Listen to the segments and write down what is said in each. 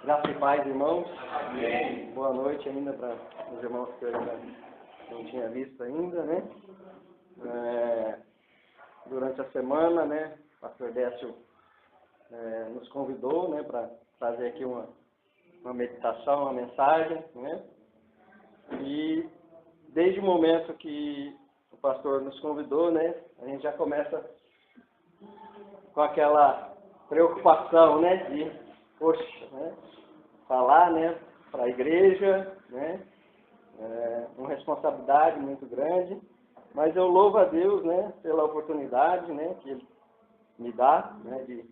Graça e paz, irmãos. Amém. Boa noite ainda para os irmãos que eu ainda não tinha visto ainda, né? Durante a semana, né, o pastor Décio nos convidou, né, para fazer aqui uma meditação, uma mensagem, né? E desde o momento que o pastor nos convidou, né, a gente já começa com aquela preocupação, né, de, poxa, né, falar, né, para a igreja, né, uma responsabilidade muito grande, mas eu louvo a Deus, né, pela oportunidade, né, que Ele me dá, né, de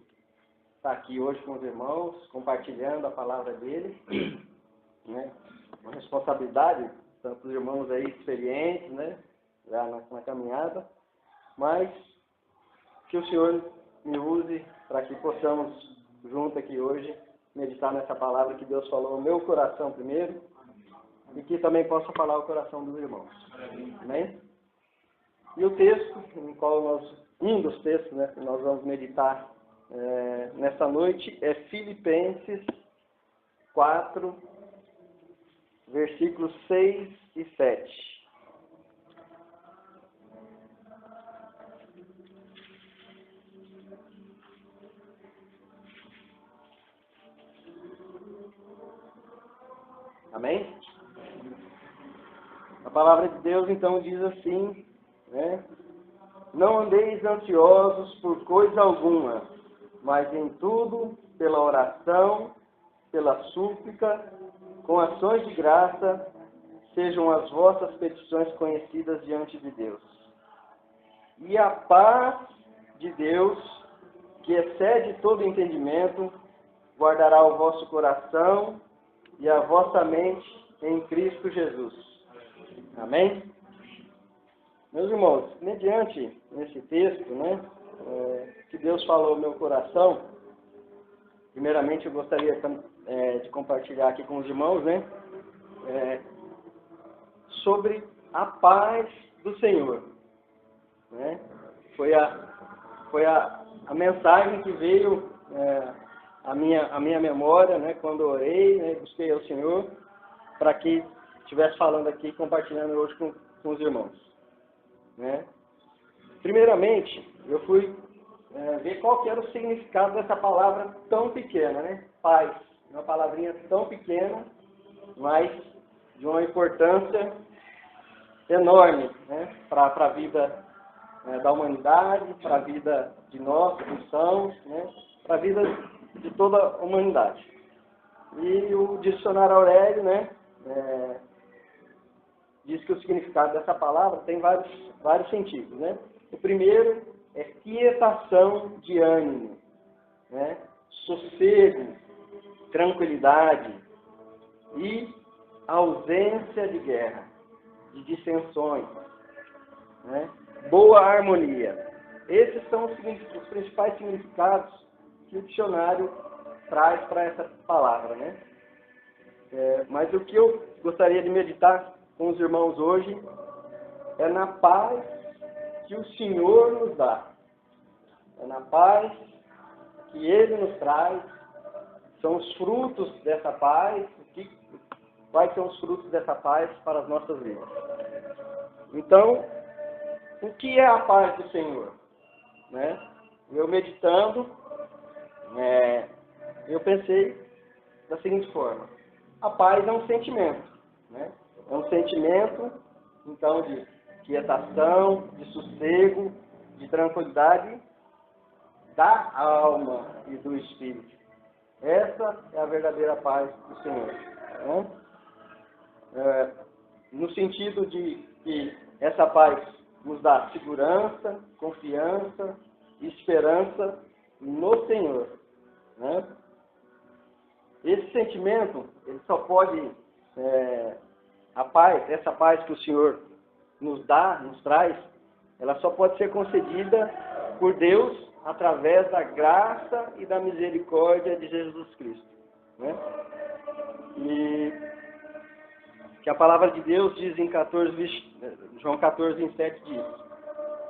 estar aqui hoje com os irmãos, compartilhando a palavra dele, né, uma responsabilidade, tanto os irmãos aí experientes, né, já na caminhada, mas que o Senhor me use para que possamos, junto aqui hoje, meditar nessa palavra que Deus falou no meu coração primeiro, e que também possa falar o coração dos irmãos. Amém? E o texto, em qual um dos textos, né, que nós vamos meditar nesta noite, é Filipenses 4, versículos 6 e 7. Amém? A palavra de Deus, então, diz assim, né? Não andeis ansiosos por coisa alguma, mas em tudo, pela oração, pela súplica, com ações de graça, sejam as vossas petições conhecidas diante de Deus. E a paz de Deus, que excede todo entendimento, guardará o vosso coração e a vossa mente em Cristo Jesus. Amém? Meus irmãos, mediante esse texto, né, que Deus falou no meu coração, primeiramente eu gostaria de compartilhar aqui com os irmãos, né, sobre a paz do Senhor. Né? Foi a mensagem que veio à minha memória, né, quando eu orei, né, busquei ao Senhor, para que estivesse falando aqui, compartilhando hoje com os irmãos. Né? Primeiramente, eu fui ver qual que era o significado dessa palavra tão pequena, né? Paz. Uma palavrinha tão pequena, mas de uma importância enorme, né? Para a vida da humanidade, para a vida de nós, cristãos, né? Para a vida de toda a humanidade. E o dicionário Aurélio, né? Diz que o significado dessa palavra tem vários sentidos, né? O primeiro é quietação de ânimo, né? Sossego, tranquilidade e ausência de guerra, de dissensões, né? Boa harmonia. Esses são os principais significados que o dicionário traz para essa palavra, né? Mas o que eu gostaria de meditar com os irmãos hoje é na paz que o Senhor nos dá. É na paz que Ele nos traz. São os frutos dessa paz. Quais são os frutos dessa paz para as nossas vidas? Então, o que é a paz do Senhor? Né? Eu meditando, eu pensei da seguinte forma. A paz é um sentimento, né? É um sentimento, então, de quietação, de sossego, de tranquilidade da alma e do espírito. Essa é a verdadeira paz do Senhor. Né? No sentido de que essa paz nos dá segurança, confiança e esperança no Senhor. Né? Esse sentimento, ele só pode, essa paz que o Senhor nos dá, nos traz, ela só pode ser concedida por Deus através da graça e da misericórdia de Jesus Cristo. Né? E que a palavra de Deus diz em João 14, 27,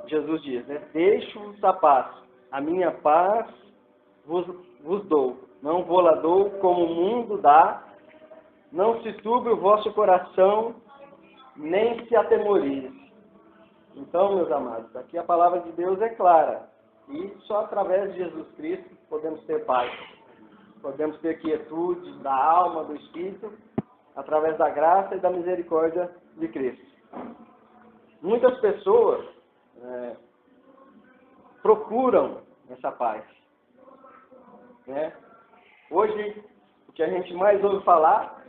Jesus diz, né? Deixo-vos a paz, a minha paz vos dou. não vou-la dou como o mundo dá. Não se turbe o vosso coração, nem se atemorize. Então, meus amados, aqui a palavra de Deus é clara. E só através de Jesus Cristo podemos ter paz. Podemos ter quietude da alma, do espírito, através da graça e da misericórdia de Cristo. Muitas pessoas procuram essa paz. Né? Hoje, o que a gente mais ouve falar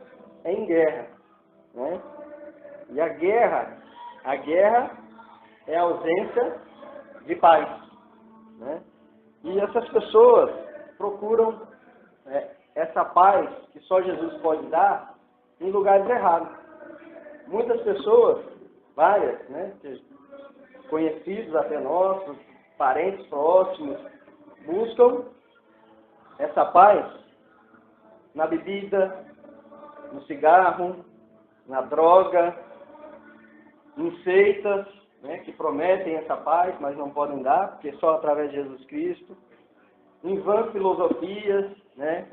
é em guerra. Né? E a guerra é a ausência de paz. Né? E essas pessoas procuram essa paz que só Jesus pode dar em lugares errados. Muitas pessoas, várias, né, conhecidos até nossos, parentes próximos, buscam essa paz na bebida, no cigarro, na droga, em seitas, né, que prometem essa paz, mas não podem dar, porque só através de Jesus Cristo. Em vãs filosofias, né?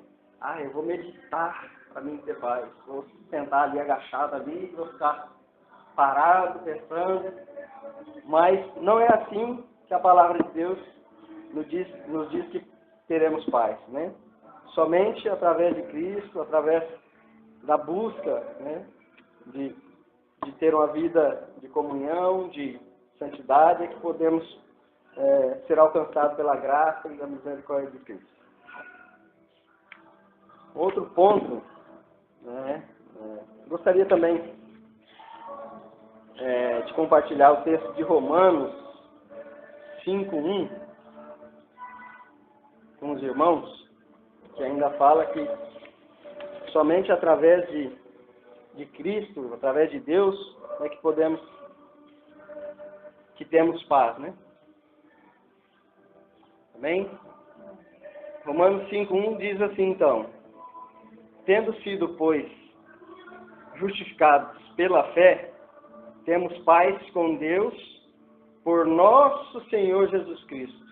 Eu vou meditar para mim ter paz. Vou sentar ali agachado ali, vou ficar parado, pensando. Mas não é assim que a palavra de Deus nos diz que teremos paz, né? Somente através de Cristo, através da busca, né, de ter uma vida de comunhão, de santidade, é que podemos ser alcançados pela graça e da misericórdia de Cristo. Outro ponto, gostaria também de compartilhar o texto de Romanos 5:1 com os irmãos, que ainda fala que somente através de Cristo, através de Deus, é que temos paz, né? Amém? Romanos 5:1 diz assim, então: tendo sido, pois, justificados pela fé, temos paz com Deus por nosso Senhor Jesus Cristo.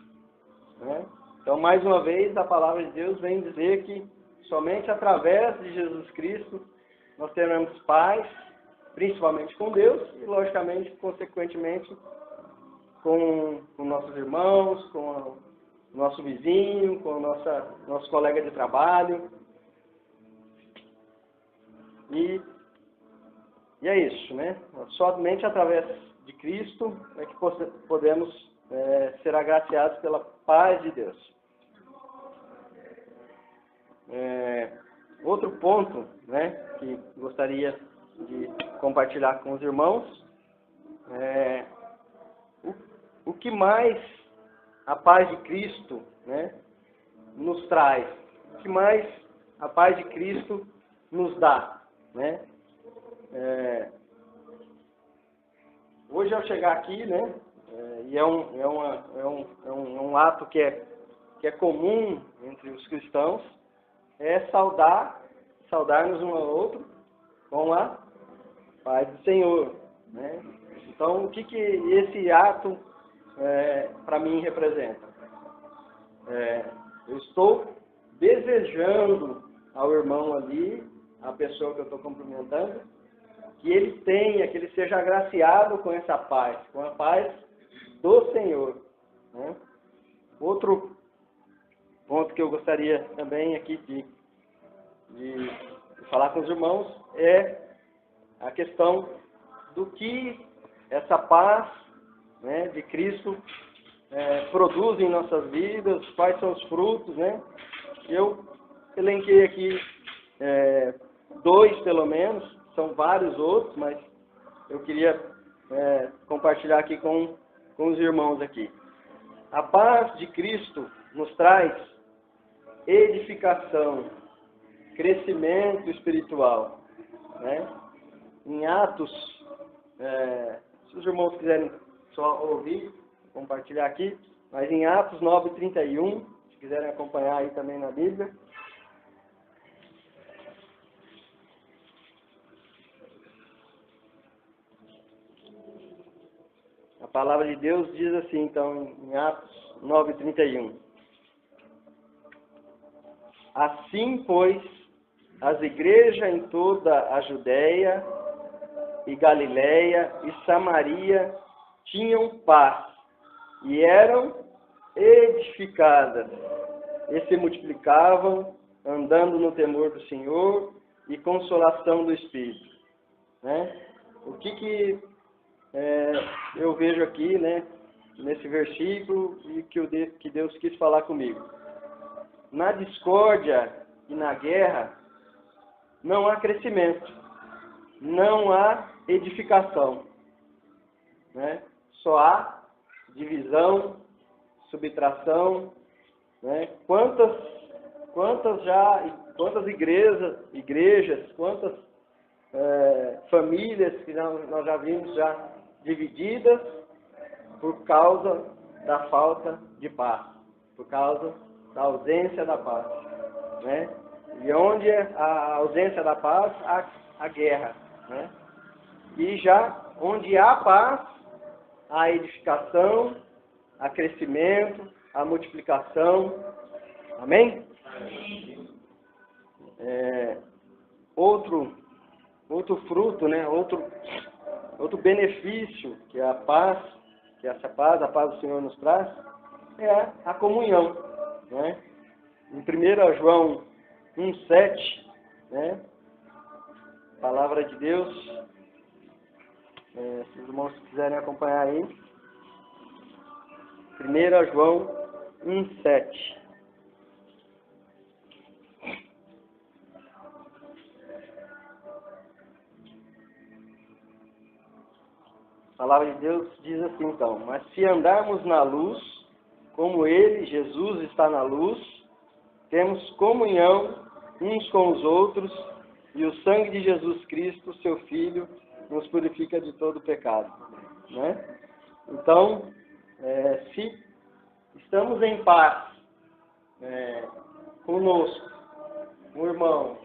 Né? Então, mais uma vez, a palavra de Deus vem dizer que somente através de Jesus Cristo nós teremos paz, principalmente com Deus e, logicamente, consequentemente, com nossos irmãos, com o nosso vizinho, com nosso colega de trabalho. E é isso, né? Somente através de Cristo é que podemos ser agraciados pela paz de Deus. Outro ponto, né, que gostaria de compartilhar com os irmãos o que mais a paz de Cristo, né, nos traz, o que mais a paz de Cristo nos dá, né? Hoje ao chegar aqui, né, e é um ato que é comum entre os cristãos, é saudar-nos um ao outro com a paz do Senhor, né? Então, o que esse ato para mim representa? Eu estou desejando ao irmão ali, a pessoa que eu estou cumprimentando, que ele seja agraciado com essa paz, com a paz do Senhor, né? Outro ponto que eu gostaria também aqui de falar com os irmãos é a questão do que essa paz, né, de Cristo produz em nossas vidas, quais são os frutos, né? Eu elenquei aqui 2 pelo menos, são vários outros, mas eu queria compartilhar aqui com os irmãos aqui. A paz de Cristo nos traz edificação, crescimento espiritual, né? Em Atos, se os irmãos quiserem só ouvir, compartilhar aqui, mas em Atos 9:31, se quiserem acompanhar aí também na Bíblia. A palavra de Deus diz assim, então, em Atos 9:31. Assim, pois, as igrejas em toda a Judéia e Galiléia e Samaria tinham paz e eram edificadas e se multiplicavam, andando no temor do Senhor e consolação do Espírito. Né? O que eu vejo aqui, né, nesse versículo e que Deus quis falar comigo? Na discórdia e na guerra não há crescimento, não há edificação, né? Só há divisão, subtração, né? Quantas igrejas, quantas famílias que nós já vimos já divididas por causa da falta de paz, por causa da ausência da paz, né? E onde a ausência da paz, há a guerra, né? E já onde há paz, há edificação, há crescimento, há multiplicação. Amém? Outro fruto, né? Outro benefício que a paz do Senhor nos traz, é a comunhão, né? Em 1 João 1,7, né? Palavra de Deus, se os irmãos quiserem acompanhar aí, 1 João 1,7. A palavra de Deus diz assim, então: mas se andarmos na luz, como Ele, Jesus, está na luz, temos comunhão uns com os outros, e o sangue de Jesus Cristo, seu Filho, nos purifica de todo pecado. Né? Então, se estamos em paz conosco, com o irmão,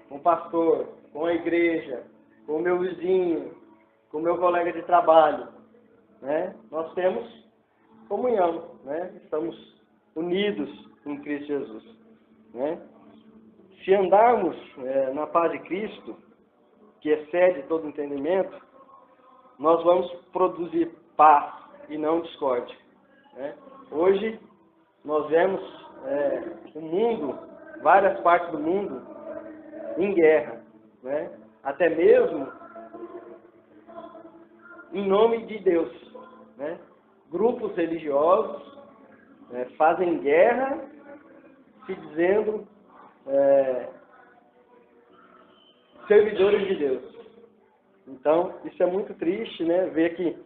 com o pastor, com a igreja, com o meu vizinho, com o meu colega de trabalho, né? Nós temos comunhão, né? Estamos unidos em Cristo Jesus, né? Se andarmos na paz de Cristo, que excede todo entendimento, nós vamos produzir paz e não discórdia, né? Hoje nós vemos o mundo, várias partes do mundo, em guerra, né? Até mesmo em nome de Deus, né? Grupos religiosos fazem guerra se dizendo servidores de Deus. Então, isso é muito triste, né? Ver que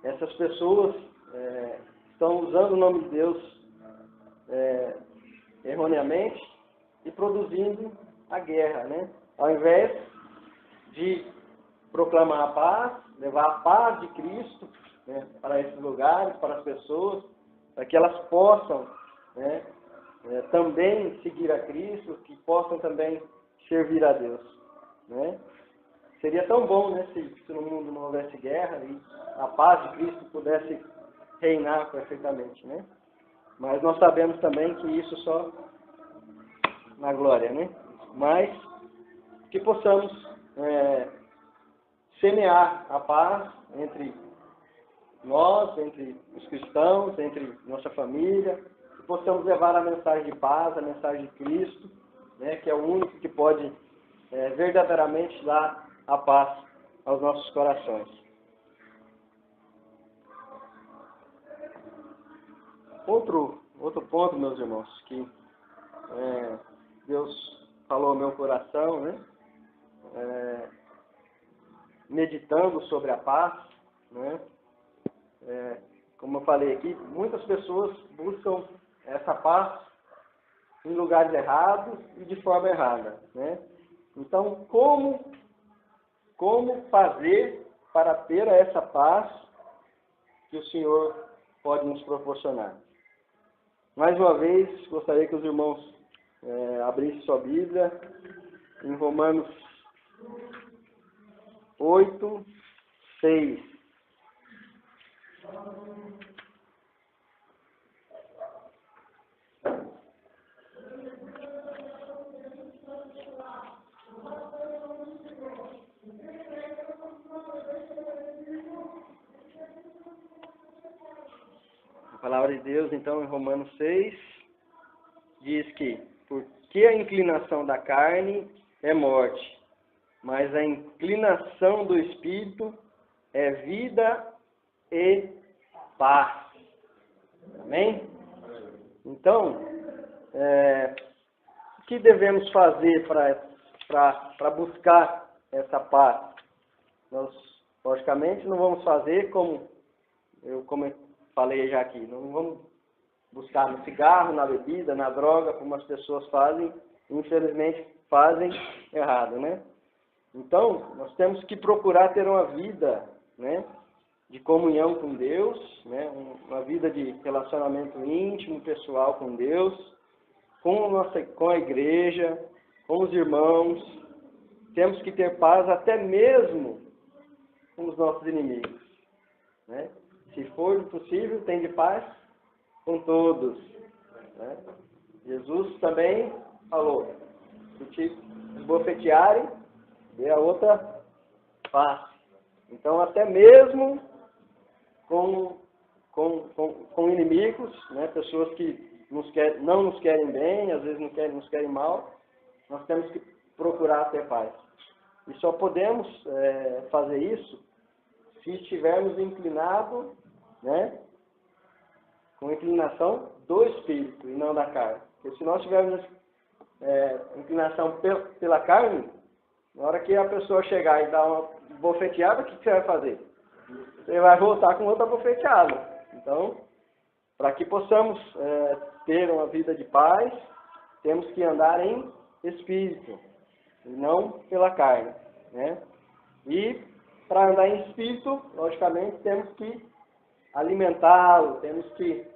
essas pessoas estão usando o nome de Deus erroneamente e produzindo a guerra, né? Ao invés de proclamar a paz, levar a paz de Cristo, né, para esses lugares, para as pessoas, para que elas possam, né, também seguir a Cristo, que possam também servir a Deus, né? Seria tão bom, né, se no mundo não houvesse guerra e a paz de Cristo pudesse reinar perfeitamente, né? Mas nós sabemos também que isso só na glória, né? Mas que possamos semear a paz entre nós, entre os cristãos, entre nossa família, que possamos levar a mensagem de paz, a mensagem de Cristo, né, que é o único que pode verdadeiramente dar a paz aos nossos corações. Outro ponto, meus irmãos, que Deus falou ao meu coração, né, meditando sobre a paz, né? Como eu falei aqui, muitas pessoas buscam essa paz em lugares errados e de forma errada, né? Então, como fazer para ter essa paz que o Senhor pode nos proporcionar? Mais uma vez, gostaria que os irmãos abrissem sua Bíblia em Romanos 8:6. palavra de Deus, então, em Romanos 6, diz que, porque a inclinação da carne é morte, mas a inclinação do Espírito é vida e paz. Amém? Então, o que devemos fazer para buscar essa paz? Nós, logicamente, não vamos fazer como eu falei já aqui, não vamos buscar no cigarro, na bebida, na droga, como as pessoas fazem, infelizmente fazem errado, né? Então, nós temos que procurar ter uma vida, né, de comunhão com Deus, né, uma vida de relacionamento íntimo, pessoal com Deus, com a igreja, com os irmãos. Temos que ter paz até mesmo com os nossos inimigos, né? Se for possível, tem de paz com todos, né? Jesus também falou, se te esbofetearem, dê a outra face. Então, até mesmo com inimigos, né, pessoas que não nos querem bem, às vezes nos querem mal, nós temos que procurar ter paz. E só podemos fazer isso se estivermos inclinados, né, com inclinação do Espírito e não da carne. Porque se nós tivermos inclinação pela carne, na hora que a pessoa chegar e dar uma bofeteada, o que você vai fazer? Você vai voltar com outra bofeteada. Então, para que possamos ter uma vida de paz, temos que andar em espírito, e não pela carne, né? E para andar em espírito, logicamente, temos que alimentá-lo, temos que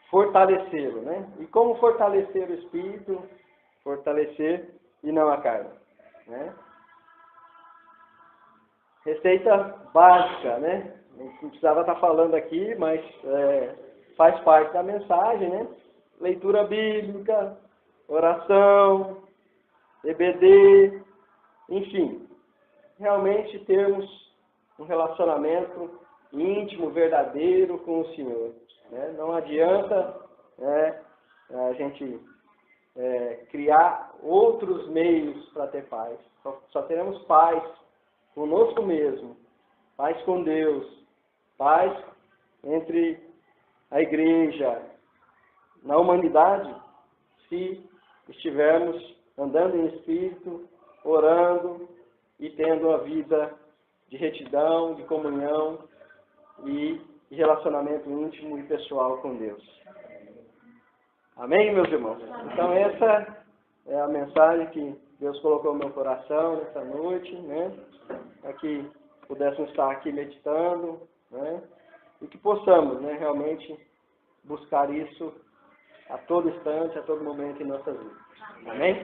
fortalecê-lo, né? E como fortalecer o espírito? Fortalecer e não a carne, né? Receita básica, né? Não precisava estar falando aqui, mas faz parte da mensagem, né? Leitura bíblica, oração, EBD, enfim. Realmente termos um relacionamento íntimo, verdadeiro com o Senhor, né? Não adianta a gente criar outros meios para ter paz. Só teremos paz conosco mesmo, paz com Deus, paz entre a igreja, na humanidade, se estivermos andando em espírito, orando e tendo uma vida de retidão, de comunhão e de relacionamento íntimo e pessoal com Deus. Amém, meus irmãos? Então essa é a mensagem que Deus colocou no meu coração nessa noite, né? Para que pudéssemos estar aqui meditando, né? E que possamos, né, realmente buscar isso a todo instante, a todo momento em nossas vidas. Amém?